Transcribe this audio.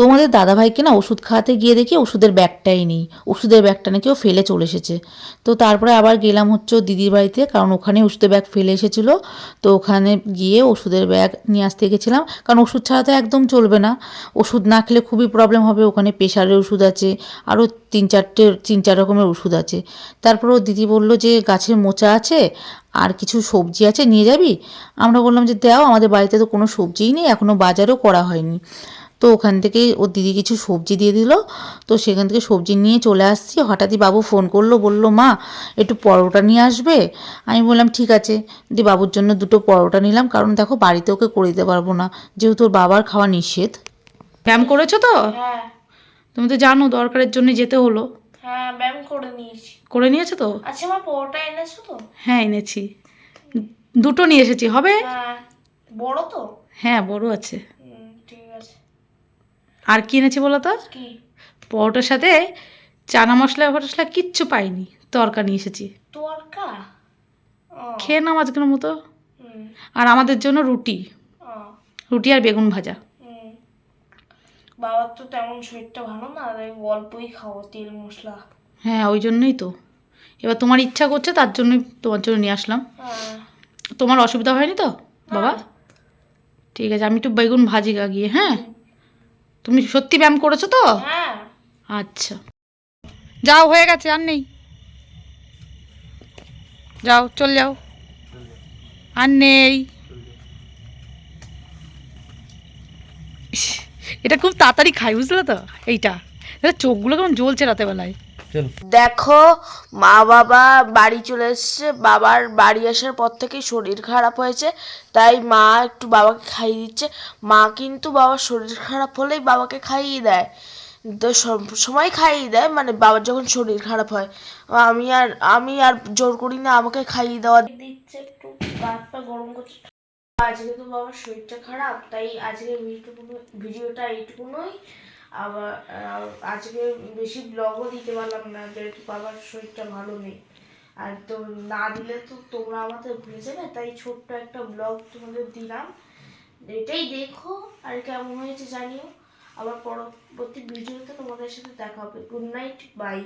তোমাদের দাদাভাইকে না ওষুধ খাওয়াতে গিয়ে দেখি ওষুধের ব্যাগটাই নেই, ওষুধের ব্যাগটা নাকি ও ফেলে চলে এসেছে। তো তারপরে আবার গেলাম হচ্ছে ওর দিদির বাড়িতে, কারণ ওখানে ওষুধের ব্যাগ ফেলে এসেছিলো। তো ওখানে গিয়ে ওষুধের ব্যাগ নিয়ে আসতে গেছিলাম, কারণ ওষুধ ছাড়া তো একদম চলবে না, ওষুধ না খেলে খুবই প্রবলেম হবে। ওখানে প্রেশারের ওষুধ আছে, আরও তিন চার রকমের ওষুধ আছে। তারপর ও দিদি বলল যে গাছের মোচা আছে আর কিছু সবজি আছে, নিয়ে যাবি? আমরা বললাম যে দাও, আমাদের বাড়িতে তো কোনো সবজিই নেই, এখনও বাজারও করা হয়নি। তো ওখান থেকে ওর দিদি কিছু সবজি দিয়ে দিল। তো সেখান থেকে সবজি নিয়ে চলে আসছি, হঠাৎই বাবু ফোন করলো, বলল মা একটু পরোটা নিয়ে আসবে। আমি বললাম ঠিক আছে, দিয়ে বাবুর জন্য দুটো পরোটা নিলাম, কারণ দেখো বাড়িতে ওকে করে দিতে পারবো না, যেহেতু ওর বাবার খাওয়া নিষেধ। ব্যায়াম করেছো তো? হ্যাঁ। তুমি তো জানো দরকারের জন্য যেতে হলো। হ্যাঁ, ব্যায়াম করে নিয়েছি। করে নিয়েছো তো? আচ্ছা, আমার পরোটা এনেছো তো? হ্যাঁ এনেছি, দুটো নিয়ে এসেছি, হবে? হ্যাঁ। বড় তো? হ্যাঁ বড় আছে। ঠিক আছে। আর কি এনেছি বলো তো? কি? পরোটার সাথে চানা মশলা ফটসলা কিচ্ছু পাইনি, তরকা নিয়ে এসেছি। তরকা? খেয়ে নাও আজকের মতো। হুম। আর আমাদের জন্য রুটি, ও। রুটি আর বেগুন ভাজা। বাবার তো তেমন শরীরটা ভালো না, তাই অল্পই খাও তেল মশলা। হ্যাঁ ওই জন্যই তো, এবার তোমার ইচ্ছা করছে তার জন্যই তোমার জন্য নিয়ে আসলাম। হ্যাঁ। তোমার অসুবিধা হয়নি তো বাবা? ঠিক আছে, আমি একটু বেগুন ভাজি গিয়ে। হ্যাঁ, তুমি সত্যি ব্যায়াম করেছো তো? হ্যাঁ। আচ্ছা যাও, হয়ে গেছে, আর নেই, যাও চল যাও, আর নেই। ইস, এটা খুব তাড়াতাড়ি খাই, বুঝলে তো? এইটা চোখগুলো কেমন জ্বলছে রাতে বেলায়। দেখো, মা বাবা বাড়ি চলে এসছে। বাবার বাড়ি আসার পর থেকেই শরীর খারাপ হয়েছে, তাই মা একটু বাবাকে খাইয়ে দিচ্ছে। মা কিন্তু বাবার শরীর খারাপ হলেই বাবাকে খাইয়ে দেয়, তো সব সময় খাইয়ে দেয়, মানে বাবার যখন শরীর খারাপ হয়। আমি আর জোর করি না, আমাকে খাইয়ে দেওয়া দিচ্ছে। একটু গাছ পা গরম করছে। আজকে তো বাবার শরীরটা খারাপ, তাই আজকে ভিডিওটা এইটুকুনই। আবার আজকে বেশি ব্লগও দিতে পারলাম না, যেহেতু বাবার শরীরটা ভালো নেই। আর তো না দিলে তো তোমরা আমাদের ভুলে যাবে, তাই ছোট্ট একটা ব্লগ তোমাদের দিলাম। এটাই দেখো, আর কেমন হয়েছে জানিও। আবার পরবর্তী ভিডিওতে তোমাদের সাথে দেখা হবে। Good night, by.